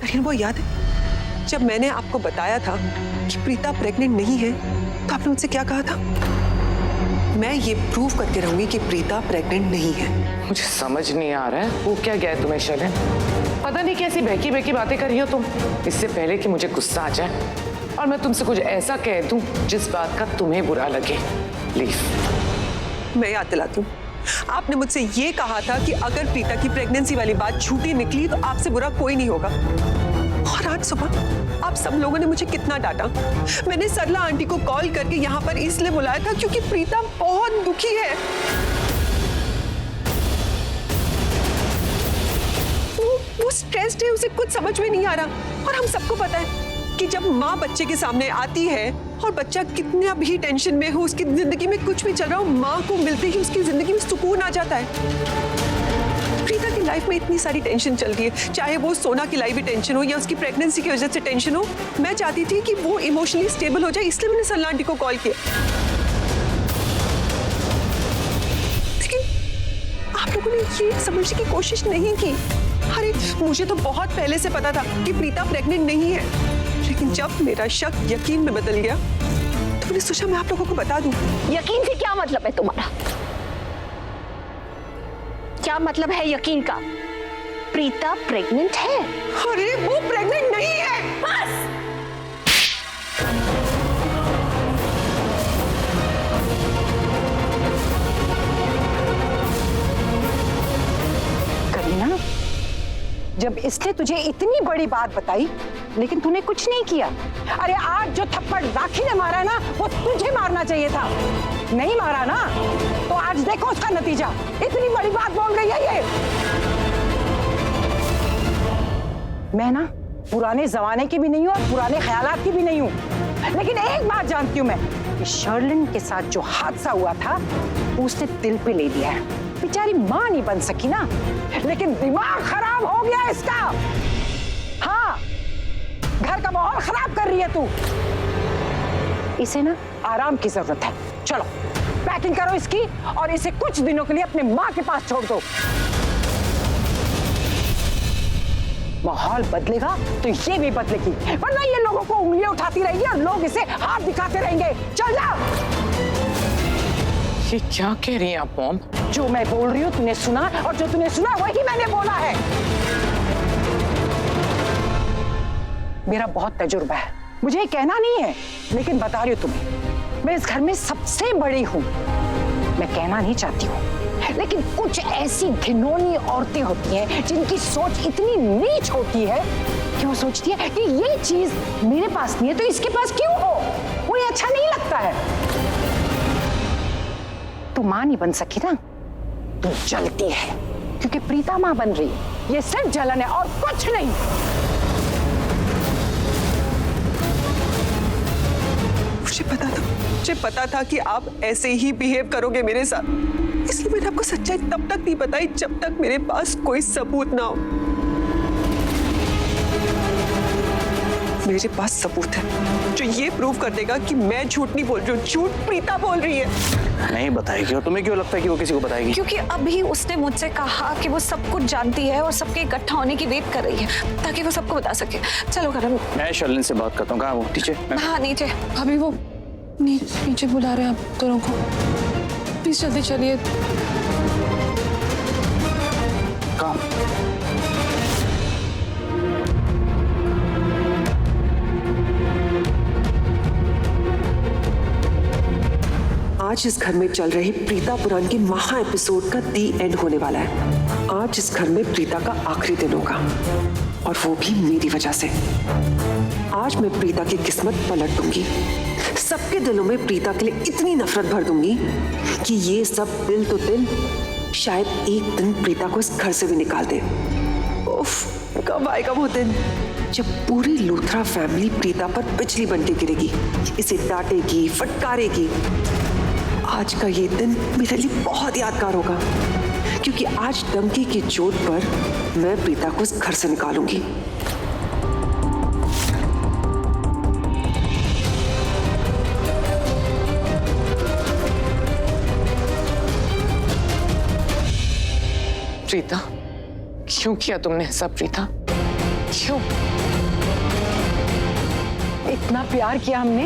लेकिन वो याद है जब मैंने आपको बताया था कि प्रीता प्रेग्नेंट नहीं है तो आपने मुझसे क्या कहा था? मैं ये प्रूव करके रहूंगी कि प्रीता प्रेग्नेंट नहीं है। मुझे समझ नहीं आ रहा है वो क्या गया तुम्हें शर्लिन। पता नहीं कैसी बहकी बहकी बातें कर रही हो तुम, इससे पहले कि मुझे गुस्सा आ जाए और मैं तुमसे कुछ ऐसा कह दूं जिस बात का तुम्हें बुरा लगे। प्लीज। मैं याद दिलाती हूँ, आपने मुझसे ये कहा था कि अगर प्रीता की प्रेगनेंसी वाली बात झूठी निकली तो आपसे बुरा कोई नहीं होगा। और आज सुबह आप सब लोगों ने मुझे कितना डांटा। मैंने सरला आंटी को कॉल करके यहाँ पर इसलिए बुलाया था क्योंकि प्रीता बहुत दुखी है। वो स्ट्रेस्ड है, उसे कुछ समझ में नहीं आ रहा। और हम सबको पता है कि जब माँ बच्चे के सामने आती है और बच्चा कितना भी टेंशन में हो, उसकी जिंदगी में कुछ भी चल रहा हो, माँ को मिलते ही उसकी जिंदगी में सुकून आ जाता है। प्रीता की लाइफ में इतनी सारी टेंशन चल रही है, चाहे वो सोना की लाइफ भी टेंशन हो या उसकी प्रेगनेंसी की वजह से टेंशन हो। मैं चाहती थी कि वो इमोशनली स्टेबल हो जाए, इसलिए मैंने सरला आंटी को कॉल किया। लेकिन आप लोगों ने ये समझने की कोशिश नहीं की। अरे मुझे तो बहुत पहले से पता था कि प्रीता प्रेग्नेंट नहीं है, लेकिन जब मेरा शक यकीन में बदल गया तो मैंने सोचा मैं आप लोगों को बता दूं। यकीन से क्या मतलब है तुम्हारा? क्या मतलब है यकीन का? प्रीता प्रेग्नेंट है? अरे वो प्रेग्नेंट नहीं है। बस। करीना, जब इसने तुझे इतनी बड़ी बात बताई लेकिन तूने कुछ नहीं किया। अरे आज जो थप्पड़ राखी ने मारा ना वो तुझे मारना चाहिए था, नहीं मारा ना तो आज देखो उसका नतीजा। इतनी बड़ी बात बोल रही है ये। मैं ना पुराने जमाने की भी नहीं हूँ और पुराने ख्यालात की भी नहीं हूँ, लेकिन एक बात जानती हूँ मैं कि शर्लिन के साथ जो हादसा हुआ था उसने दिल पे ले लिया है। बेचारी माँ नहीं बन सकी ना, लेकिन दिमाग खराब हो गया इसका। हाँ, घर का माहौल खराब कर रही है तू। इसे ना आराम की जरूरत है। चलो पैकिंग करो इसकी और इसे कुछ दिनों के लिए अपने माँ के पास छोड़ दो। माहौल बदलेगा तो ये भी बदलेगी, वरना ये लोगों को उंगलियां उठाती रहेगी और लोग इसे हाथ दिखाते रहेंगे। चल जा। ये क्या कह रही हैं आप मॉम? जो मैं बोल रही हूँ तूने सुना, और जो तूने सुना वही मैंने बोला है। मेरा बहुत तजुर्बा है, मुझे ये कहना नहीं है, लेकिन बता रही हूँ तुम्हें, मैं इस घर में सबसे बड़ी हूँ। मैं कहना नहीं चाहती हूँ, लेकिन कुछ ऐसी घिनौनी औरतें होती हैं जिनकी सोच इतनी नीच होती है कि वो सोचती है कि ये चीज मेरे पास नहीं है तो इसके पास क्यों हो। उन्हें अच्छा नहीं लगता है। तू माँ नहीं बन सकी ना, तू जलती है क्योंकि प्रीता माँ बन रही है। ये सिर्फ जलन है और कुछ नहीं। मुझे पता था कि आप ऐसे ही बिहेव करोगे मेरे साथ, इसलिए मैंने आपको सच्चाई तब तक नहीं बताई जब तक मेरे पास कोई सबूत ना हो। मेरे पास सबूत है जो ये प्रूव कर देगा कि मैं झूठ नहीं बोल रही हूँ, झूठ प्रीता बोल रही है। नहीं बताएगी। और तुम्हें क्यों लगता है कि वो किसी को बताएगी? क्योंकि अभी उसने मुझसे कहा कि वो सब कुछ जानती है और सबके इकट्ठा होने की वेट कर रही है ताकि वो सबको बता सके। चलो करण, मैं शर्लिन से बात करता हूँ। कहाँ वो? नीचे? हाँ नीचे। अभी वो नीचे बुला रहे हैं आप दोनों को। प्लीज जल्दी चलिए। कहाँ? आज इस घर में चल रही प्रीता पुराण के महा एपिसोड का दी एंड होने वाला है। आज इस घर में प्रीता का आखिरी दिन होगा और वो भी मेरी वजह से। आज मैं प्रीता की किस्मत पलट दूंगी, सबके दिलों में प्रीता के लिए इतनी नफरत भर दूंगी कि ये सब दिल तो दिल शायद एक दिन प्रीता को इस घर से भी निकाल दे। उफ, कब आएगा वो दिन जब पूरी लूथरा फैमिली प्रीता पर बिजली बनके गिरेगी, इसे डांटेगी, फटकारेगी। आज का ये दिन मेरे लिए बहुत यादगार होगा क्योंकि आज डंकी की चोट पर मैं प्रीता को इस घर से निकालूंगी। प्रीता, क्यों किया तुमने ऐसा? प्रीता क्यों? इतना प्यार किया हमने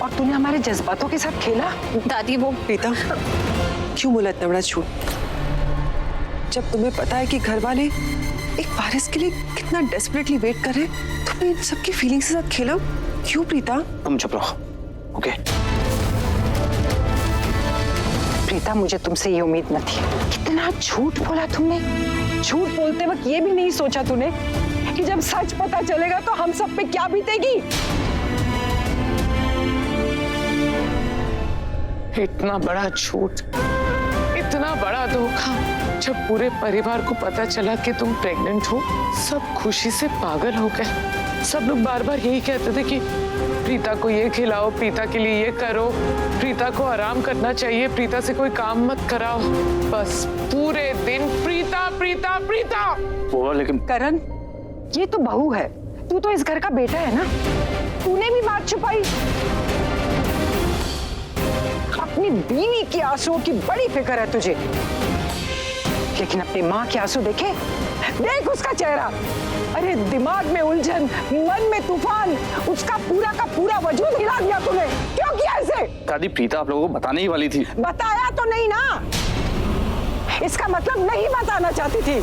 और तूने हमारे जज्बातों के साथ खेला। दादी वो प्रीता, क्यों बोला इतना बड़ा झूठ? जब तुम्हें पता है कि घर वाले एक वारिस के लिए कितना डेस्परेटली वेट कर रहे हैं, तुमने इन सबकी फीलिंग्स के साथ खेला। क्यों प्रीता? तुम चुप रहो, ओके? प्रीता, मुझे तुमसे ये उम्मीद न थी। कितना झूठ बोला तुमने। झूठ बोलते वक्त ये भी नहीं सोचा तूने कि जब सच पता चलेगा तो हम सब पे क्या बीतेगी। इतना बड़ा झूठ, इतना बड़ा धोखा। जब पूरे परिवार को पता चला कि तुम प्रेग्नेंट हो, सब खुशी से पागल हो गए। सब लोग बार बार यही कहते थे कि प्रीता को ये खिलाओ, प्रीता के लिए ये करो, प्रीता को आराम करना चाहिए, प्रीता से कोई काम मत कराओ। बस पूरे दिन प्रीता प्रीता प्रीता। वो लेकिन करण, ये तो बहू है, तू तो इस घर का बेटा है ना। तूने भी बात छुपाई। अपनी बीवी की आंसुओं की बड़ी फिक्र है तुझे, लेकिन अपनी माँ के आंसू देखे? देख उसका चेहरा। अरे दिमाग में उलझन, मन में तूफान, उसका पूरा का पूरा वजूद हिला दिया तूने। क्यों किया ऐसे? दादी, प्रीता आप लोगों को बताने ही वाली थी। बताया तो नहीं ना, इसका मतलब नहीं बताना चाहती थी।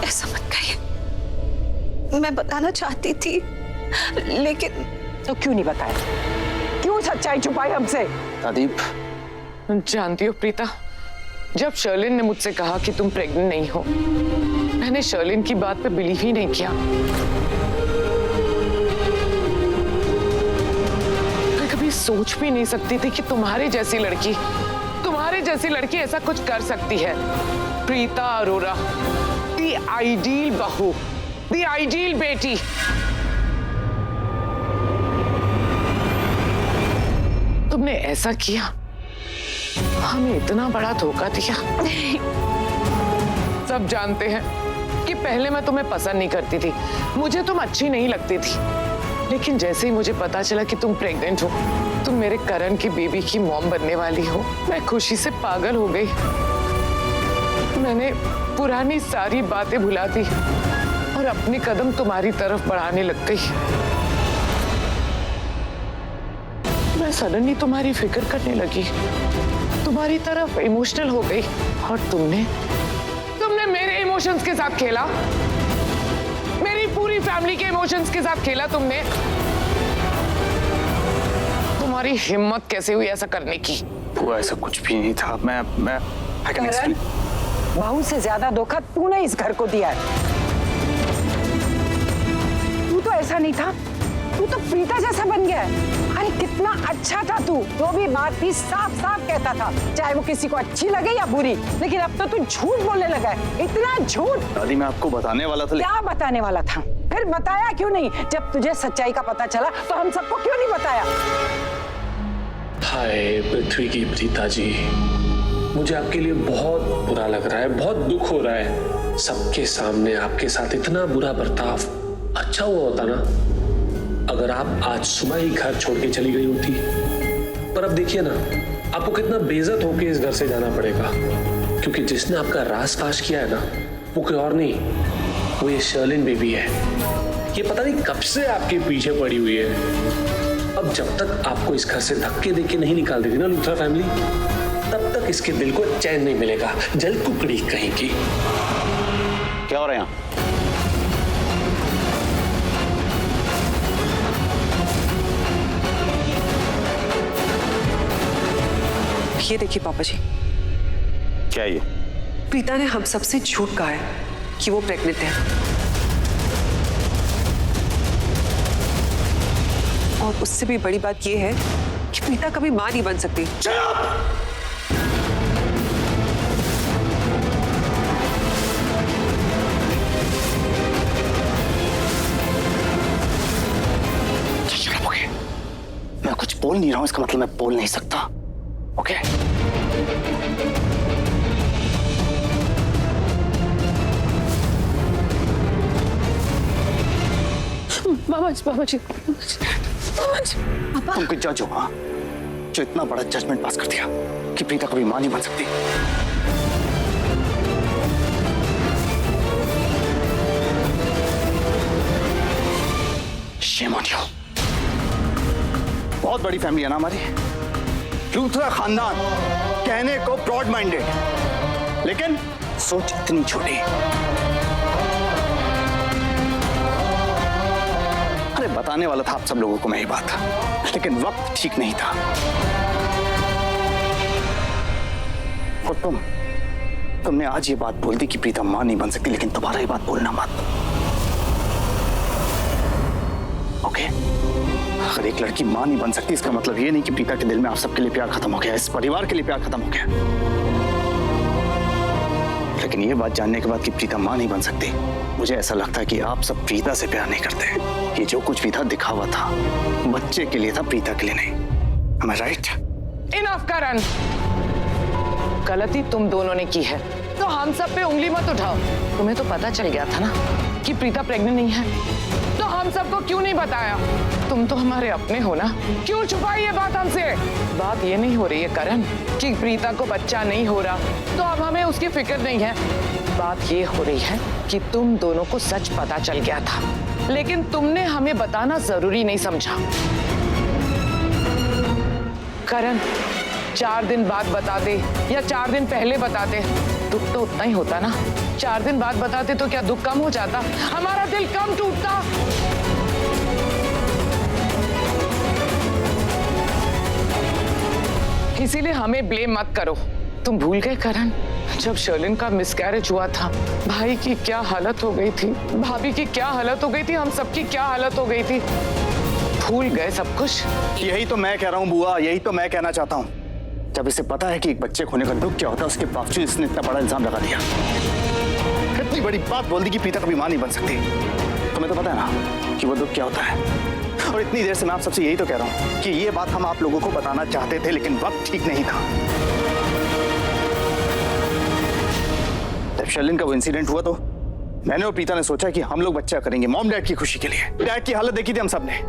ऐसा मत कहिए, मैं बताना चाहती थी लेकिन। तो क्यों नहीं बताया? क्यों सच्चाई छुपाई हमसे? दादी, जानती हो प्रीता, जब शर्लिन ने मुझसे कहा कि तुम प्रेग्नेंट नहीं हो, मैंने शर्लिन की बात पे बिलीव ही नहीं किया। मैं कभी सोच भी नहीं सकती थी कि तुम्हारे जैसी लड़की ऐसा कुछ कर सकती है। प्रीता अरोरा, दी आइडियल बहू, दी आइडियल बेटी। तुमने ऐसा किया, हमें इतना बड़ा धोखा दिया। सब जानते हैं कि पहले मैं तुम्हें पसंद नहीं करती थी, मुझे तुम अच्छी नहीं लगती थी, लेकिन जैसे ही मुझे पता चला कि तुम प्रेग्नेंट हो, तुम मेरे करण की बेबी की मॉम बनने वाली हो, मैं खुशी से पागल हो गई। मैंने पुरानी सारी बातें भुला दी और अपने कदम तुम्हारी तरफ बढ़ाने लग गई। मैं सडनली तुम्हारी फिक्र करने लगी, तुम्हारी तरफ इमोशनल हो गई, और तुमने मेरे इमोशंस के साथ खेला, मेरी पूरी फैमिली के इमोशंस के साथ खेला तुमने। तुम्हारी हिम्मत कैसे हुई ऐसा करने की? वो ऐसा कुछ भी नहीं था। मैं करण, बहू से ज्यादा धोखा तूने इस घर को दिया है। तू तो ऐसा नहीं था, तू तो प्रीता जैसा बन गया है। अरे कितना अच्छा था तू, जो भी बात थी साफ साफ कहता था, चाहे वो किसी को अच्छी लगे या बुरी। लेकिन अब तो तू झूठ बोलने लगा है, इतना झूठ। दादी, मैं आपको बताने वाला था। क्या बताने वाला था? फिर बताया क्यों नहीं? जब तुझे सच्चाई का पता चला तो हम सबको क्यों नहीं बताया? हाय पृथ्वी की प्रीता जी, मुझे आपके लिए बहुत बुरा लग रहा है, बहुत दुख हो रहा है। सबके सामने आपके साथ इतना बुरा बर्ताव। अच्छा हुआ होता ना अगर आप आज सुबह ही घर छोड़ के चली गई होती, पर अब देखिए ना, आपको कितना बेइज्जत होके इस घर से जाना पड़ेगा, क्योंकि जिसने आपका राज फाश किया है ना, वो कोई और नहीं, वो ये शर्लिन बेबी है। ये पता नहीं कब से आपके पीछे पड़ी हुई है। अब जब तक आपको इस घर से धक्के देके नहीं निकाल देती ना लूथरा फैमिली, तब तक इसके दिल को चैन नहीं मिलेगा। जल कुकड़ी कहीं की। क्या हो रहा है यहाँ? ये देखिए पापा जी, क्या ये? प्रीता ने हम सबसे झूठ कहा है कि वो प्रेग्नेंट है, और उससे भी बड़ी बात ये है कि प्रीता कभी मां नहीं बन सकती। मैं कुछ बोल नहीं रहा हूं, इसका मतलब मैं बोल नहीं सकता। ओके? बाबा जी, तुम कोई जज हो, हाँ, जो इतना बड़ा जजमेंट पास कर दिया कि प्रीता कभी मां नहीं बन सकती। Shame on you. बहुत बड़ी फैमिली है ना हमारी, लूथरा खानदान, कहने को ब्रॉड माइंडेड, लेकिन सोच इतनी छोटी। अरे बताने वाला था आप सब लोगों को मैं ये बात, लेकिन वक्त ठीक नहीं था। और तुमने आज ये बात बोल दी कि प्रीता मां नहीं बन सकती, लेकिन दोबारा ये बात बोलना मत, ओके? अगर एक लड़की मां नहीं बन सकती, इसका मतलब ये नहीं कि प्रीता के दिल में आप सबके लिए प्यार खत्म हो गया, इस परिवार के लिए प्यार खत्म हो गया। लेकिन ये बात जानने के बाद कि प्रीता मां नहीं बन सकती, मुझे ऐसा लगता है कि आप सब प्रीता से प्यार नहीं करते। ये जो कुछ भी था दिखावा था, बच्चे के लिए था, प्रीता के लिए नहीं। Am I right? इनफ करण, गलती तुम दोनों ने की है, तो हम सब पे उंगली मत उठाओ। तुम्हें तो पता चल गया था ना कि प्रीता प्रेग्नेंट नहीं है, तो हम सबको क्यों नहीं बताया? तुम तो हमारे अपने हो ना, क्यों छुपाई ये बात हमसे? बात ये नहीं हो रही है करण कि प्रीता को बच्चा नहीं हो रहा तो अब हमें उसकी फिक्र नहीं है। बात ये हो रही है कि तुम दोनों को सच पता चल गया था, लेकिन तुमने हमें बताना जरूरी नहीं समझा। करण, 4 दिन बाद बता दे या 4 दिन पहले बताते, दुख तो उतना ही होता ना। 4 दिन बाद बताते तो क्या दुख कम हो जाता? हमारा दिल कम टूटता? इसीलिए हमें ब्लेम मत करो। तुम भूल गए करण, जब शर्लिन का मिसकैरेज हुआ था, भाई की क्या हालत हो गई थी, भाभी की क्या हालत हो गई थी, हम सबकी क्या हालत हो गई थी? भूल गए सब कुछ? यही तो मैं कह रहा हूँ बुआ, यही तो मैं कहना चाहता हूँ। जब इसे पता है कि एक बच्चे खोने का दुख क्या होता है, उसके बावजूद इसने इतना बड़ा इल्जाम लगा दिया, इतनी बड़ी बात बोल दी कि प्रीता कभी मां नहीं बन सकती। तुम्हें तो पता है ना कि वो दुख क्या होता है। और इतनी देर से मैं आप सबसे यही तो कह रहा हूँ कि ये बात हम आप लोगों को बताना चाहते थे, लेकिन वक्त ठीक नहीं था। जब शर्लिन का वो इंसिडेंट हुआ तो मैंने और प्रीता ने सोचा कि हम लोग बच्चा करेंगे मॉम डैड की खुशी के लिए। डैड की हालत देखी थी हम सब ने,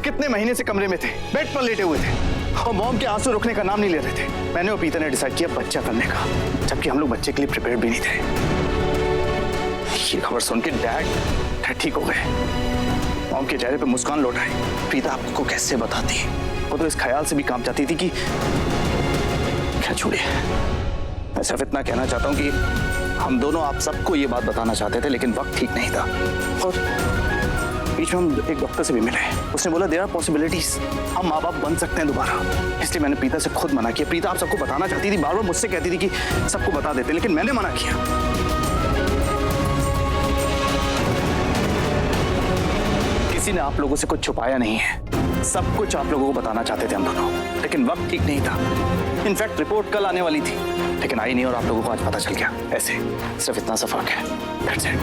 कितने महीने से कमरे में थे, बेड पर लेटे हुए थे और मॉम के आंसू रुकने का नाम नहीं ले रहे थे। मैंने और प्रीता ने डिसाइड किया बच्चा करने का, जबकि हम लोग बच्चे के लिए प्रिपेयर भी नहीं थे। ये खबर सुन के डैड ठीक हो गए, मॉम के चेहरे पे मुस्कान लौट आई। प्रीता आपको कैसे बताती, वो तो इस ख्याल से भी काम चाहती थी कि क्या छोड़िए। मैं सिर्फ इतना कहना चाहता हूँ कि हम दोनों आप सबको ये बात बताना चाहते थे, लेकिन वक्त ठीक नहीं था। और बीच में हम एक डॉक्टर से भी मिले, उसने बोला देयर आर पॉसिबिलिटीज, हम माँ बाप बन सकते हैं दोबारा। इसलिए मैंने प्रीता से खुद मना किया। प्रीता आप सबको बताना चाहती थी, बार बार मुझसे कहती थी कि सबको बता देते, लेकिन मैंने मना किया। किसी ने आप लोगों से कुछ छुपाया नहीं है, सब कुछ आप लोगों को बताना चाहते थे हम दोनों, लेकिन वक्त ठीक नहीं था। इनफैक्ट रिपोर्ट कल आने वाली थी, लेकिन आई नहीं और आप लोगों को आज पता चल गया। ऐसे सिर्फ इतना सा फर्क है, that's it.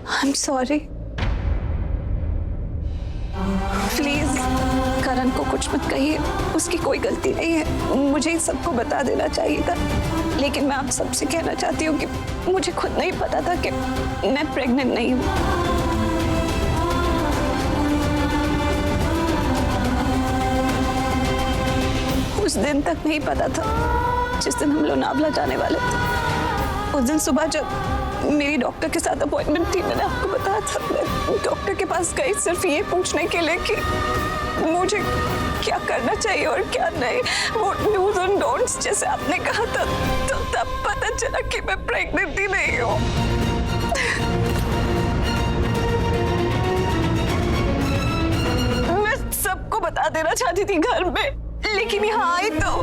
I am sorry, please Karan को कुछ मत कहिए, उसकी कोई गलती नहीं है। मुझे सबको बता देना चाहिए था, लेकिन मैं आप सबसे कहना चाहती हूँ कि मुझे खुद नहीं पता था कि मैं प्रेग्नेंट नहीं हूँ। उस दिन तक नहीं पता था जिस दिन हम लोनावला जाने वाले थे। उस दिन सुबह जब मेरी डॉक्टर के साथ अपॉइंटमेंट थी, मैंने आपको बताया था, मैं डॉक्टर के पास गई सिर्फ ये पूछने के लिए कि मुझे क्या करना चाहिए और क्या नहीं, वो डूज एंड डोंट्स जैसे आपने कहा था। तो तब पता चला कि मैं प्रेग्नेंट ही नहीं हूँ। मैं सबको बता देना चाहती थी घर में, लेकिन यहाँ आई तो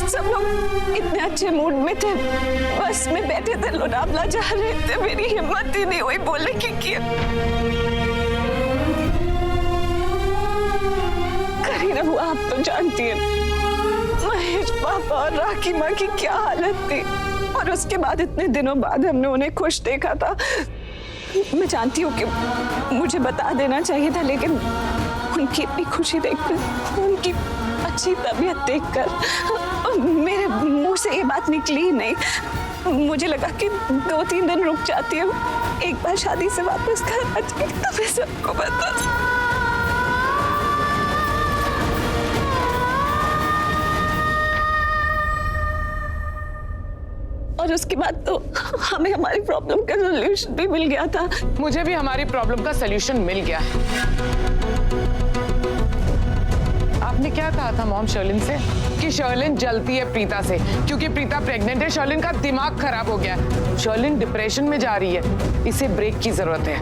सब लोग इतने अच्छे मूड में थे, बस में बैठे थे, लोनावला जा रहे थे। मेरी हिम्मत ही नहीं हुई बोलने की। करीना हुआ, आप तो जानती है महेश पापा और राखी माँ की क्या हालत थी, और उसके बाद इतने दिनों बाद हमने उन्हें खुश देखा था। मैं जानती हूँ कि मुझे बता देना चाहिए था, लेकिन उनकी इतनी खुशी देखकर, उनकी अच्छी तबीयत देखकर मेरे मुंह से ये बात निकली ही नहीं। मुझे लगा कि 2-3 दिन रुक जाती हूँ, एक बार शादी से वापस घर आ जाएगी तो मैं सबको बता। और और उसके बाद तो हमें हमारी प्रॉब्लम का सॉल्यूशन भी मिल गया था। मुझे भी हमारी प्रॉब्लम का सलूशन मिल गया है। आपने क्या कहा था मॉम शर्लिन से कि शर्लिन जलती है प्रीता से क्योंकि प्रीता प्रेग्नेंट है, शर्लिन का दिमाग खराब हो गया है, शर्लिन डिप्रेशन में जा रही है, इसे ब्रेक की जरूरत है।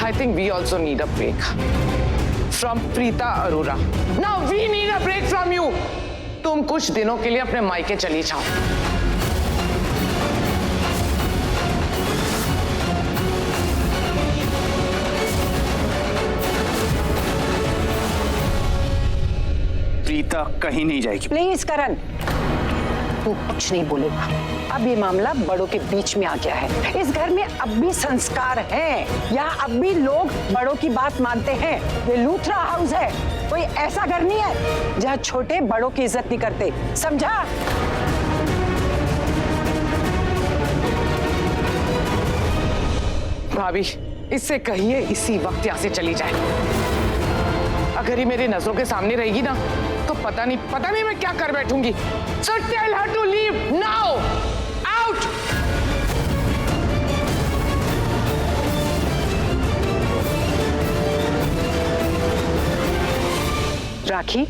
I think we also need a break from Preeta Arora. Now we need a break from you. तुम कुछ दिनों के लिए अपने मायके चली जाओ। प्रीता कहीं नहीं जाएगी। प्लीज करण, तू कुछ नहीं बोलेगा। अब ये मामला बड़ों के बीच में आ गया है। इस घर में अब भी संस्कार हैं। यहाँ अब भी लोग बड़ों की बात मानते हैं। ये लूथरा हाउस है, कोई ऐसा घर नहीं है जहाँ छोटे बड़ों की इज्जत नहीं करते, समझा? भाभी, इससे कहिए इसी वक्त यहाँ से चली जाए। अगर ये मेरी नजरों के सामने रहेगी ना तो पता नहीं मैं क्या कर बैठूंगी। So tell her to leave now. Out. राखी,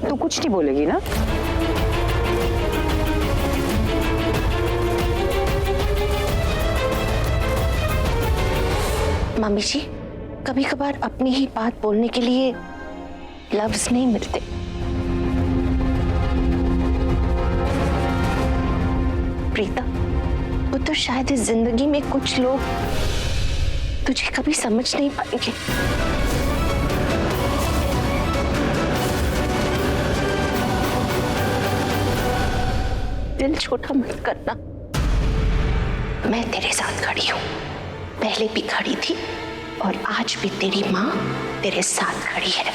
तू कुछ नहीं बोलेगी ना? मम्मी जी, कभी कभार अपनी ही बात बोलने के लिए लफ्ज नहीं मिलते। प्रीता, वो तो शायद इस जिंदगी में कुछ लोग तुझे कभी समझ नहीं पाएंगे। दिल छोटा मत करना। मैं तेरे साथ खड़ी हूं, पहले भी खड़ी थी और आज भी तेरी माँ तेरे साथ खड़ी है।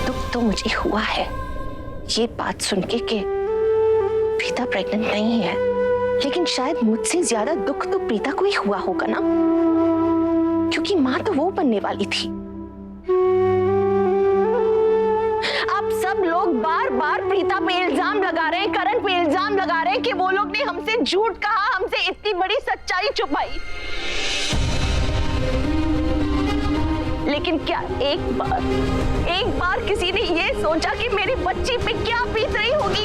दुख तो मुझे हुआ है ये बात सुन के कि प्रीता प्रेग्नेंट नहीं है, लेकिन शायद मुझसे ज्यादा दुख तो प्रीता को ही हुआ होगा ना, क्योंकि माँ तो वो बनने वाली थी। आप सब लोग बार बार प्रीता पे इल्जाम लगा रहे हैं, करण पे इल्जाम लगा रहे हैं कि वो लोग ने हमसे झूठ कहा, हमसे इतनी बड़ी सच्चाई छुपाई। लेकिन क्या एक बार किसी ने ये सोचा कि मेरी बच्ची पे क्या बीत रही होगी?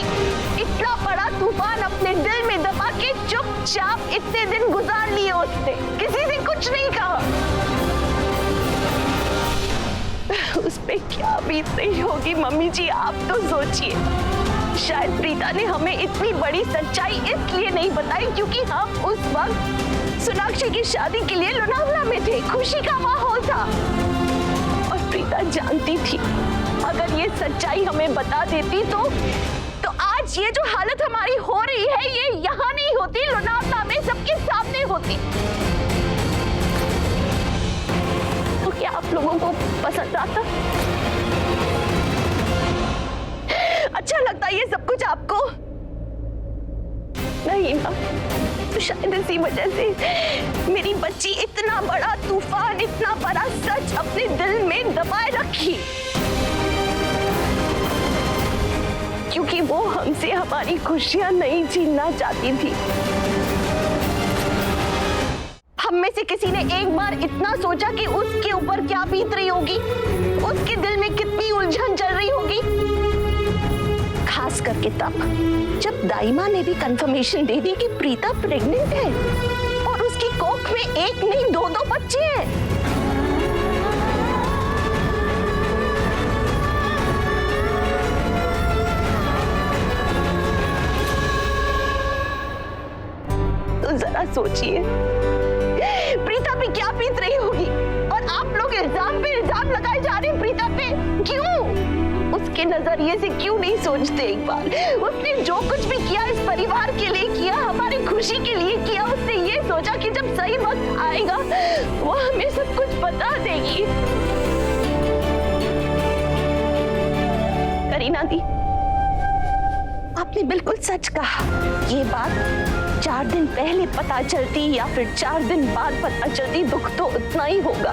इतना बड़ा तूफान अपने दिल में दबा के चुपचाप इतने दिन गुजार लिए उसने, किसी से कुछ नहीं कहा। उस पे क्या बीत रही होगी मम्मी जी, आप तो सोचिए। शायद प्रीता ने हमें इतनी बड़ी सच्चाई इसलिए नहीं बताई क्योंकि हम उस वक्त सोनाक्षी की शादी के लिए लोनावला में थे, खुशी का माहौल था और प्रीता जानती थी अगर ये सच्चाई हमें बता देती तो आज ये जो हालत हमारी हो रही है ये यहाँ नहीं होती, लोनावला में सबके सामने होती। तो क्या आप लोगों को पसंद आता? अच्छा लगता ये सब कुछ आपको? नहीं ना, तो शायद इसी वजह से मेरी बच्ची इतना बड़ा तूफान, इतना बड़ा सच अपने दिल में दबाए रखी, क्योंकि वो हमसे हमारी खुशियां नहीं छीनना चाहती थी। हम में से किसी ने एक बार इतना सोचा कि उसके ऊपर क्या बीत रही होगी, उसके दिल में कितनी उलझन चल रही होगी, खास करके तब जब दाइमा ने भी कंफर्मेशन दे दी कि प्रीता प्रेग्नेंट है और उसकी कोख में एक नहीं दो बच्चे हैं। तो जरा सोचिए प्रीता पे क्या बीत रही होगी और आप लोग इल्जाम पे इल्जाम लगाए जा रहे हैं प्रीता पे। क्यों? उसके नजरिए से क्यों नहीं सोचते एक बार? उसने जो कुछ भी किया इस परिवार के लिए किया, हमारी खुशी के लिए किया। उसने ये सोचा कि जब सही वक्त आएगा वो हमें सब कुछ बता देगी। करीना दी, आपने बिल्कुल सच कहा। ये बात 4 दिन पहले पता चलती या फिर 4 दिन बाद पता चलती, दुख तो उतना ही होगा।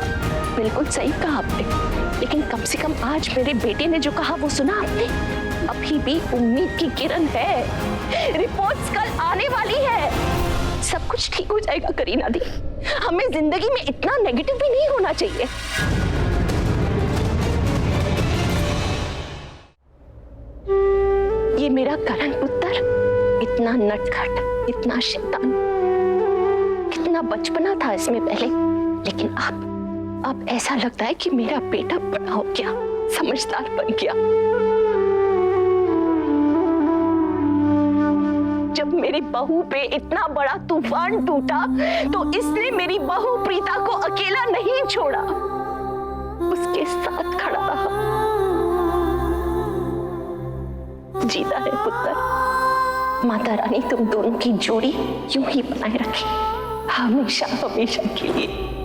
बिल्कुल सही कहा आपने, लेकिन कम से कम आज मेरे बेटे ने जो कहा वो सुना आपने। अभी भी उम्मीद की किरण है, रिपोर्ट्स कल आने वाली है, सब कुछ ठीक हो जाएगा करीना दी। हमें जिंदगी में इतना नेगेटिव भी नहीं होना चाहिए। ये मेरा करण पुत्र इतना नटखट, इतना शैतान, कितना बचपना था इसमें पहले, लेकिन अब ऐसा लगता है कि मेरा बेटा बड़ा हो गया, समझदार बन गया। जब मेरी बहू पे इतना बड़ा तूफान टूटा तो इसने मेरी बहू प्रीता को अकेला नहीं छोड़ा, उसके साथ खड़ा रहा। जीता है पुत्र, माता रानी तुम दोनों की जोड़ी यूं ही बनाए रखे, हमेशा हमेशा के लिए।